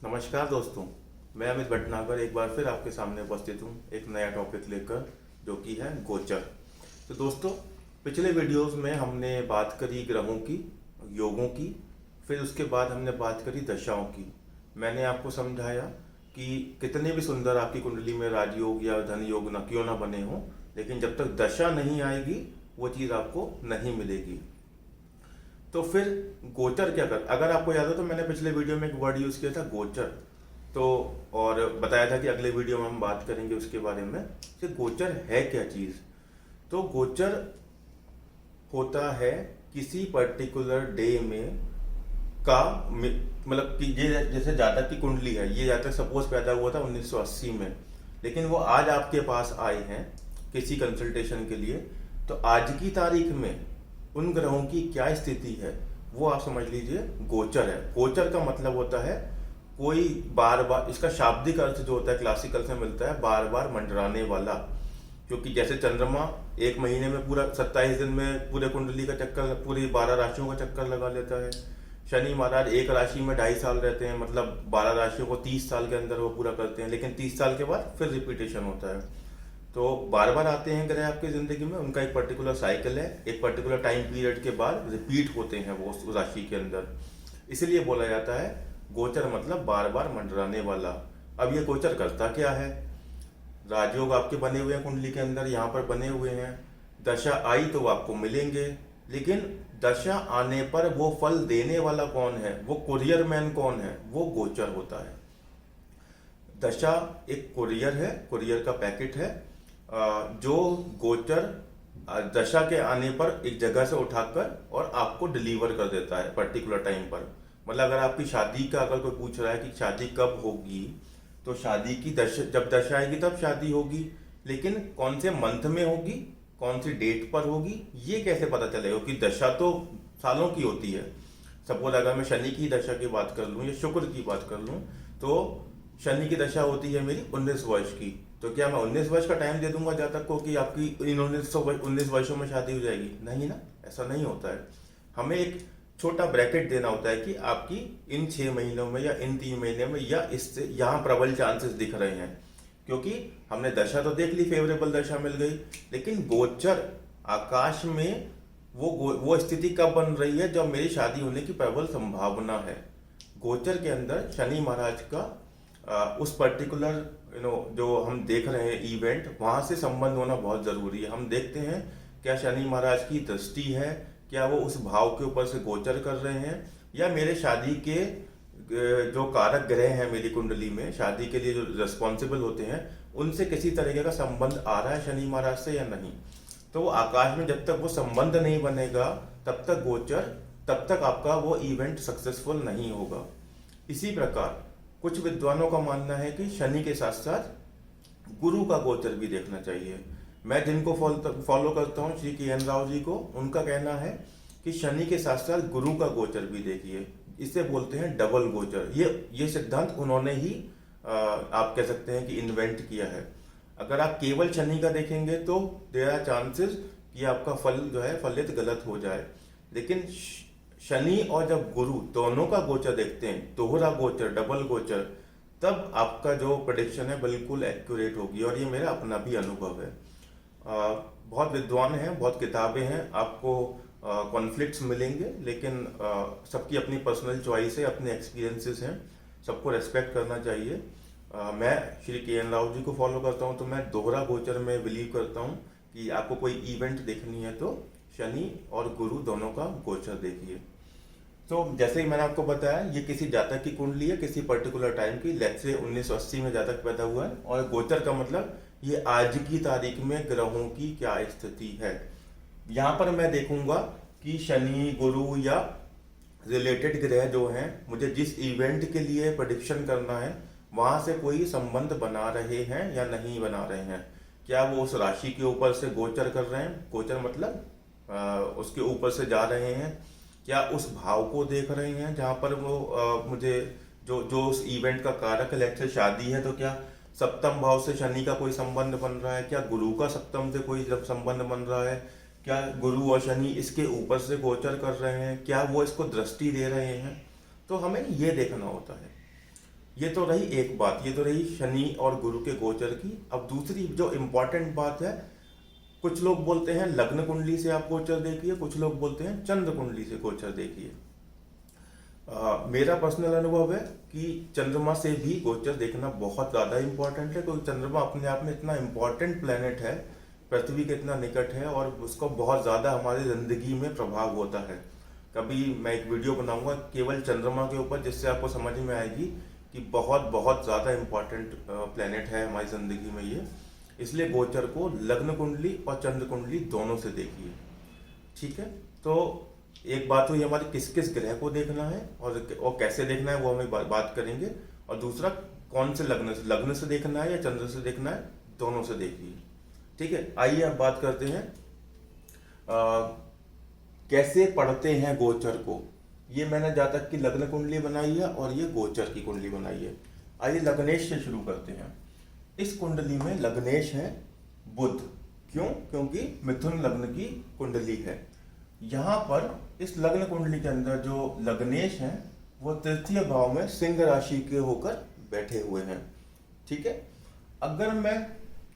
नमस्कार दोस्तों, मैं अमित भटनागर एक बार फिर आपके सामने उपस्थित हूँ एक नया टॉपिक लेकर, जो कि है गोचर। तो दोस्तों, पिछले वीडियोस में हमने बात करी ग्रहों की, योगों की, फिर उसके बाद हमने बात करी दशाओं की। मैंने आपको समझाया कि कितने भी सुंदर आपकी कुंडली में राजयोग या धन योग न क्यों ना बने हों, लेकिन जब तक दशा नहीं आएगी वो चीज़ आपको नहीं मिलेगी। तो फिर गोचर क्या कर, अगर आपको याद हो तो मैंने पिछले वीडियो में एक वर्ड यूज़ किया था गोचर, तो और बताया था कि अगले वीडियो में हम बात करेंगे उसके बारे में कि गोचर है क्या चीज़। तो गोचर होता है किसी पर्टिकुलर डे में का मतलब कि ये जैसे जातक की कुंडली है, ये जातक सपोज पैदा हुआ था 1980 में, लेकिन वो आज आपके पास आए हैं किसी कंसल्टेशन के लिए। तो आज की तारीख में उन ग्रहों की क्या स्थिति है वो आप समझ लीजिए गोचर है। गोचर का मतलब होता है कोई बार बार, इसका शाब्दिक अर्थ जो होता है क्लासिकल से मिलता है बार बार मंडराने वाला। क्योंकि जैसे चंद्रमा एक महीने में पूरा 27 दिन में पूरे कुंडली का चक्कर, पूरी 12 राशियों का चक्कर लगा लेता है। शनि महाराज एक राशि में 2.5 साल रहते हैं, मतलब 12 राशियों को 30 साल के अंदर वो पूरा करते हैं, लेकिन 30 साल के बाद फिर रिपीटेशन होता है। तो बार बार आते हैं ग्रह आपकी जिंदगी में, उनका एक पर्टिकुलर साइकिल है, एक पर्टिकुलर टाइम पीरियड के बाद रिपीट होते हैं वो उस राशि के अंदर। इसलिए बोला जाता है गोचर मतलब बार बार मंडराने वाला। अब ये गोचर करता क्या है? राजयोग आपके बने हुए हैं कुंडली के अंदर, यहाँ पर बने हुए हैं। दशा आई तो वो आपको मिलेंगे, लेकिन दशा आने पर वो फल देने वाला कौन है, वो कुरियर मैन कौन है, वो गोचर होता है। दशा एक कुरियर है, कुरियर का पैकेट है, जो गोचर दशा के आने पर एक जगह से उठाकर और आपको डिलीवर कर देता है पर्टिकुलर टाइम पर। मतलब अगर आपकी शादी का अगर कोई पूछ रहा है कि शादी कब होगी, तो शादी की दशा, जब दशा आएगी तब शादी होगी, लेकिन कौन से मंथ में होगी, कौन सी डेट पर होगी, ये कैसे पता चलेगा? क्योंकि दशा तो सालों की होती है। सपोज अगर मैं शनि की दशा की बात कर लूँ या शुक्र की बात कर लूँ, तो शनि की दशा होती है मेरी 19 वर्ष की, तो क्या मैं 19 वर्ष का टाइम दे दूंगा जातक को कि आपकी इन 19 वर्षों में शादी हो जाएगी? नहीं ना, ऐसा नहीं होता है। हमें एक छोटा ब्रैकेट देना होता है कि आपकी इन 6 महीनों में या इन 3 महीने में या इससे यहाँ प्रबल चांसेस दिख रहे हैं। क्योंकि हमने दशा तो देख ली, फेवरेबल दशा मिल गई, लेकिन गोचर आकाश में वो स्थिति कब बन रही है जब मेरी शादी होने की प्रबल संभावना है। गोचर के अंदर शनि महाराज का उस पर्टिकुलर जो हम देख रहे हैं इवेंट, वहां से संबंध होना बहुत जरूरी है। हम देखते हैं क्या शनि महाराज की दृष्टि है, क्या वो उस भाव के ऊपर से गोचर कर रहे हैं, या मेरे शादी के जो कारक ग्रह हैं मेरी कुंडली में, शादी के लिए जो रिस्पॉन्सिबल होते हैं, उनसे किसी तरीके का संबंध आ रहा है शनि महाराज से या नहीं। तो वो आकाश में जब तक वो संबंध नहीं बनेगा तब तक गोचर, तब तक आपका वो इवेंट सक्सेसफुल नहीं होगा। इसी प्रकार कुछ विद्वानों का मानना है कि शनि के साथ साथ गुरु का गोचर भी देखना चाहिए। मैं जिनको फॉलो करता हूँ, श्री के एन राव जी को, उनका कहना है कि शनि के साथ साथ गुरु का गोचर भी देखिए। इसे बोलते हैं डबल गोचर। ये सिद्धांत उन्होंने ही आप कह सकते हैं कि इन्वेंट किया है। अगर आप केवल शनि का देखेंगे तो देयर आर चांसेस कि आपका फल जो है फलित गलत हो जाए, लेकिन शनि और जब गुरु दोनों का गोचर देखते हैं, दोहरा गोचर, डबल गोचर, तब आपका जो प्रेडिक्शन है बिल्कुल एक्यूरेट होगी। और ये मेरा अपना भी अनुभव है। बहुत विद्वान हैं, बहुत किताबें हैं, आपको कॉन्फ्लिक्ट्स मिलेंगे, लेकिन सबकी अपनी पर्सनल चॉइस है, अपने एक्सपीरियंसेस हैं, सबको रेस्पेक्ट करना चाहिए। मैं श्री के एन राव जी को फॉलो करता हूँ, तो मैं दोहरा गोचर में बिलीव करता हूँ कि आपको कोई इवेंट देखनी है तो शनि और गुरु दोनों का गोचर देखिए। तो जैसे ही मैंने आपको बताया, ये किसी जातक की कुंडली है, किसी पर्टिकुलर टाइम की, लेट्स से 1980 में जातक पैदा हुआ है, और गोचर का मतलब ये आज की तारीख में ग्रहों की क्या स्थिति है। यहाँ पर मैं देखूंगा कि शनि, गुरु या रिलेटेड ग्रह जो हैं, मुझे जिस इवेंट के लिए प्रेडिक्शन करना है वहां से कोई संबंध बना रहे हैं या नहीं बना रहे हैं। क्या वो उस राशि के ऊपर से गोचर कर रहे हैं, गोचर मतलब उसके ऊपर से जा रहे हैं, क्या उस भाव को देख रहे हैं जहां पर वो मुझे जो उस इवेंट का कारक है, लेट्स से शादी है, तो क्या सप्तम भाव से शनि का कोई संबंध बन रहा है, क्या गुरु का सप्तम से कोई संबंध बन रहा है, क्या गुरु और शनि इसके ऊपर से गोचर कर रहे हैं, क्या वो इसको दृष्टि दे रहे हैं। तो हमें ये देखना होता है। ये तो रही एक बात, ये तो रही शनि और गुरु के गोचर की। अब दूसरी जो इम्पोर्टेंट बात है, कुछ लोग बोलते हैं लग्न कुंडली से आप गोचर देखिए, कुछ लोग बोलते हैं चंद्र कुंडली से गोचर देखिए। मेरा पर्सनल अनुभव है कि चंद्रमा से भी गोचर देखना बहुत ज़्यादा इम्पोर्टेंट है, क्योंकि चंद्रमा अपने आप में इतना इम्पोर्टेंट प्लेनेट है, पृथ्वी के इतना निकट है और उसको बहुत ज़्यादा हमारी ज़िंदगी में प्रभाव होता है। कभी मैं एक वीडियो बनाऊंगा केवल चंद्रमा के ऊपर, जिससे आपको समझ में आएगी कि बहुत बहुत ज़्यादा इम्पोर्टेंट प्लेनेट है हमारी ज़िंदगी में ये। इसलिए गोचर को लग्न कुंडली और चंद्र कुंडली दोनों से देखिए, ठीक है। तो एक बात हुई हमारी किस किस ग्रह को देखना है और कैसे देखना है, वो हमें बात करेंगे। और दूसरा कौन से लग्न से देखना है या चंद्र से देखना है, दोनों से देखिए, ठीक है। आइए अब बात करते हैं कैसे पढ़ते हैं गोचर को। ये मैंने जातक की लग्न कुंडली बनाई है और ये गोचर की कुंडली बनाई है। आइए लग्नेश से शुरू करते हैं। इस कुंडली में लग्नेश है बुध। क्यों? क्योंकि मिथुन लग्न की कुंडली है। यहाँ पर इस लग्न कुंडली के अंदर जो लग्नेश है वो तृतीय भाव में सिंह राशि के होकर बैठे हुए हैं, ठीक है। अगर मैं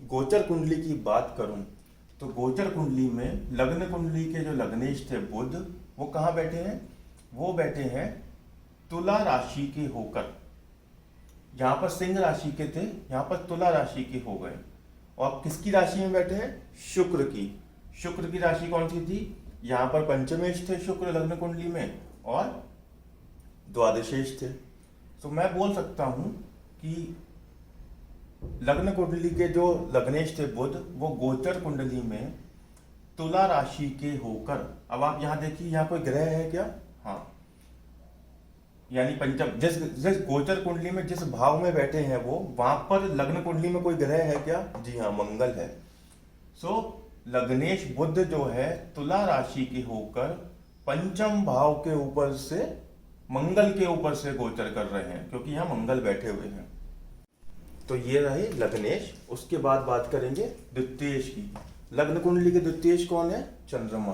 गोचर कुंडली की बात करूं तो गोचर कुंडली में लग्न कुंडली के जो लग्नेश थे बुध, वो कहाँ बैठे हैं? वो बैठे हैं तुला राशि के होकर। यहाँ पर सिंह राशि के थे, यहाँ पर तुला राशि के हो गए। और किसकी राशि में बैठे हैं? शुक्र की। शुक्र की राशि कौन सी थी? यहाँ पर पंचमेश थे शुक्र लग्न कुंडली में और द्वादशेश थे। तो मैं बोल सकता हूं कि लग्न कुंडली के जो लग्नेश थे बुध, वो गोचर कुंडली में तुला राशि के होकर, अब आप यहां देखिए यहाँ कोई ग्रह है क्या? हाँ, यानी पंचम, जिस गोचर कुंडली में जिस भाव में बैठे हैं वो, वहां पर लग्न कुंडली में कोई ग्रह है क्या? जी हाँ, मंगल है। सो लग्नेश बुध जो है तुला राशि के होकर पंचम भाव के ऊपर से, मंगल के ऊपर से गोचर कर रहे हैं, क्योंकि यहाँ मंगल बैठे हुए हैं। तो ये रहे लग्नेश। उसके बाद बात करेंगे द्वितीयेश की। लग्न कुंडली के द्वितीयेश कौन है? चंद्रमा।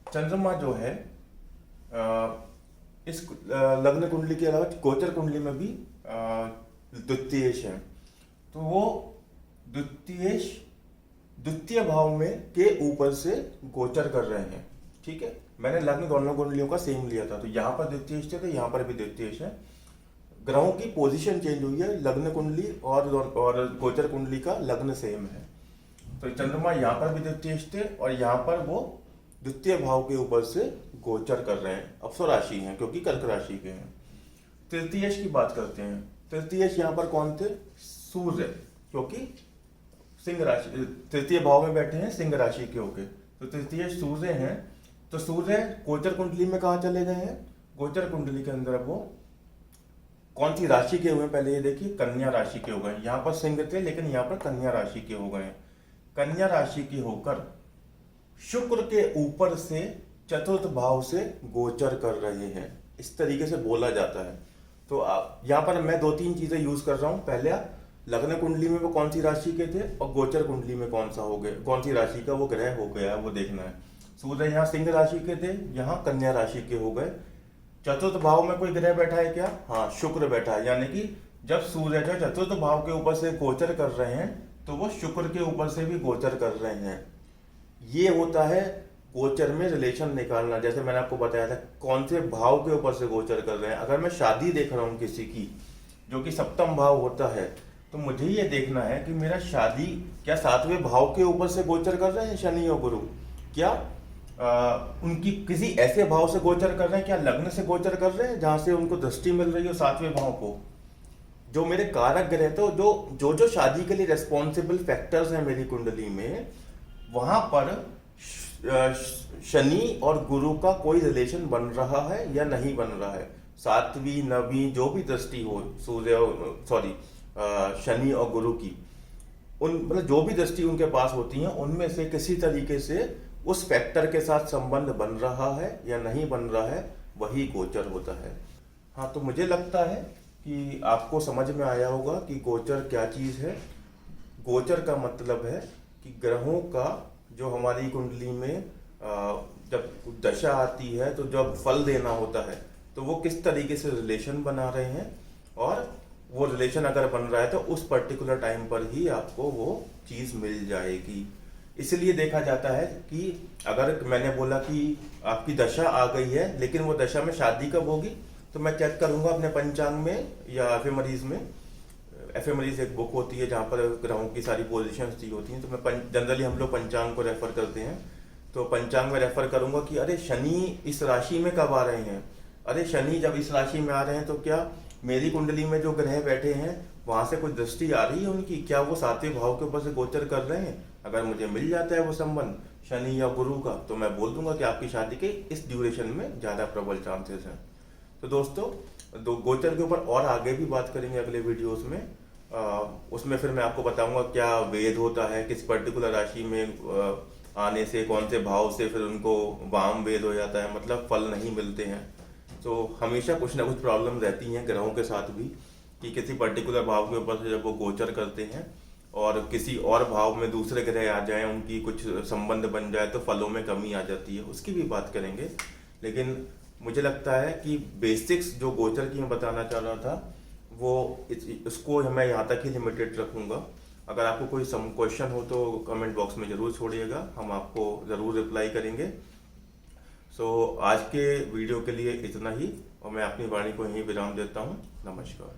चंद्रमा जो है इस लग्न कुंडली के अलावा गोचर कुंडली में भी द्वितीयेश है। तो वो द्वितीय भाव में के ऊपर से गोचर कर रहे हैं, ठीक है। मैंने लग्न दोनों कुंडलियों का सेम लिया था, तो यहाँ पर द्वितीयेश थे तो यहाँ पर भी द्वितीयेश है। ग्रहों की पोजीशन चेंज हुई है, लग्न कुंडली और गोचर कुंडली का लग्न सेम है। तो चंद्रमा यहाँ पर भी द्वितीयेश थे और यहाँ पर वो द्वितीय भाव के ऊपर से गोचर कर रहे हैं। अप्सर राशि हैं क्योंकि कर्क राशि के हैं। तृतीयेश की बात करते हैं। तृतीयेश यहाँ पर कौन थे? सूर्य, क्योंकि सिंह राशि तृतीय भाव में बैठे हैं सिंह राशि के होके, तो तृतीय सूर्य हैं। तो सूर्य गोचर कुंडली में कहाँ चले गए हैं? गोचर कुंडली के अंदर वो कौन सी राशि के हुए? पहले ये देखिए, कन्या राशि के हो गए। यहाँ पर सिंह थे लेकिन यहाँ पर कन्या राशि के हो गए। कन्या राशि के होकर शुक्र के ऊपर से चतुर्थ भाव से गोचर कर रहे हैं, इस तरीके से बोला जाता है। तो यहाँ पर मैं दो तीन चीजें यूज कर रहा हूँ। पहले लग्न कुंडली में वो कौन सी राशि के थे और गोचर कुंडली में कौन सा हो गया, कौन सी राशि का वो ग्रह हो गया, वो देखना है। सूर्य यहाँ सिंह राशि के थे, यहाँ कन्या राशि के हो गए। चतुर्थ भाव में कोई ग्रह बैठा है क्या? हाँ, शुक्र बैठा है। यानी कि जब सूर्य जो चतुर्थ भाव के ऊपर से गोचर कर रहे हैं तो वो शुक्र के ऊपर से भी गोचर कर रहे हैं। ये होता है गोचर में रिलेशन निकालना। जैसे मैंने आपको बताया था कौन से भाव के ऊपर से गोचर कर रहे हैं। अगर मैं शादी देख रहा हूँ किसी की, जो कि सप्तम भाव होता है, तो मुझे ये देखना है कि मेरा शादी क्या सातवें भाव के ऊपर से गोचर कर रहे हैं शनि और गुरु, क्या उनकी किसी ऐसे भाव से गोचर कर रहे हैं, क्या लग्न से गोचर कर रहे हैं जहां से उनको दृष्टि मिल रही हो सातवें भाव को। जो मेरे कारक ग्रह, तो जो शादी के लिए रेस्पॉन्सिबल फैक्टर्स हैं मेरी कुंडली में, वहां पर शनि और गुरु का कोई रिलेशन बन रहा है या नहीं बन रहा है। सातवीं नवीं जो भी दृष्टि हो शनि और गुरु की, मतलब जो भी दृष्टि उनके पास होती है उनमें से किसी तरीके से उस फैक्टर के साथ संबंध बन रहा है या नहीं बन रहा है, वही गोचर होता है। हाँ, तो मुझे लगता है कि आपको समझ में आया होगा कि गोचर क्या चीज़ है। गोचर का मतलब है कि ग्रहों का जो हमारी कुंडली में जब दशा आती है तो जब फल देना होता है तो वो किस तरीके से रिलेशन बना रहे हैं और वो रिलेशन अगर बन रहा है तो उस पर्टिकुलर टाइम पर ही आपको वो चीज़ मिल जाएगी। इसलिए देखा जाता है कि अगर मैंने बोला कि आपकी दशा आ गई है लेकिन वो दशा में शादी कब होगी, तो मैं चेक करूंगा अपने पंचांग में या एफएमरीज में। एफएमरीज एक बुक होती है जहाँ पर ग्रहों की सारी पोजीशंस दी होती हैं, तो मैं जनरली हम लोग पंचांग को रेफर करते हैं। तो पंचांग में रेफर करूंगा कि अरे शनि इस राशि में कब आ रहे हैं, अरे शनि जब इस राशि में आ रहे हैं तो क्या मेरी कुंडली में जो ग्रह बैठे हैं वहां से कोई दृष्टि आ रही है उनकी, क्या वो सातवें भाव के ऊपर से गोचर कर रहे हैं। अगर मुझे मिल जाता है वो संबंध शनि या गुरु का, तो मैं बोल दूंगा कि आपकी शादी के इस ड्यूरेशन में ज्यादा प्रबल चांसेस हैं। तो दोस्तों गोचर के ऊपर और आगे भी बात करेंगे अगले वीडियोस में। उसमें फिर मैं आपको बताऊंगा क्या वेद होता है, किस पर्टिकुलर राशि में आने से कौन से भाव से फिर उनको वाम वेद हो जाता है, मतलब फल नहीं मिलते हैं। तो हमेशा कुछ ना कुछ प्रॉब्लम रहती हैं ग्रहों के साथ भी, कि किसी पर्टिकुलर भाव के ऊपर से जब वो गोचर करते हैं और किसी और भाव में दूसरे ग्रह आ जाएं, उनकी कुछ संबंध बन जाए तो फलों में कमी आ जाती है, उसकी भी बात करेंगे। लेकिन मुझे लगता है कि बेसिक्स जो गोचर की मैं बताना चाह रहा था वो इसको मैं यहाँ तक ही लिमिटेड रखूँगा। अगर आपको कोई क्वेश्चन हो तो कमेंट बॉक्स में ज़रूर छोड़िएगा, हम आपको ज़रूर रिप्लाई करेंगे। आज के वीडियो के लिए इतना ही, और मैं अपनी वाणी को यहीं विराम देता हूँ। नमस्कार।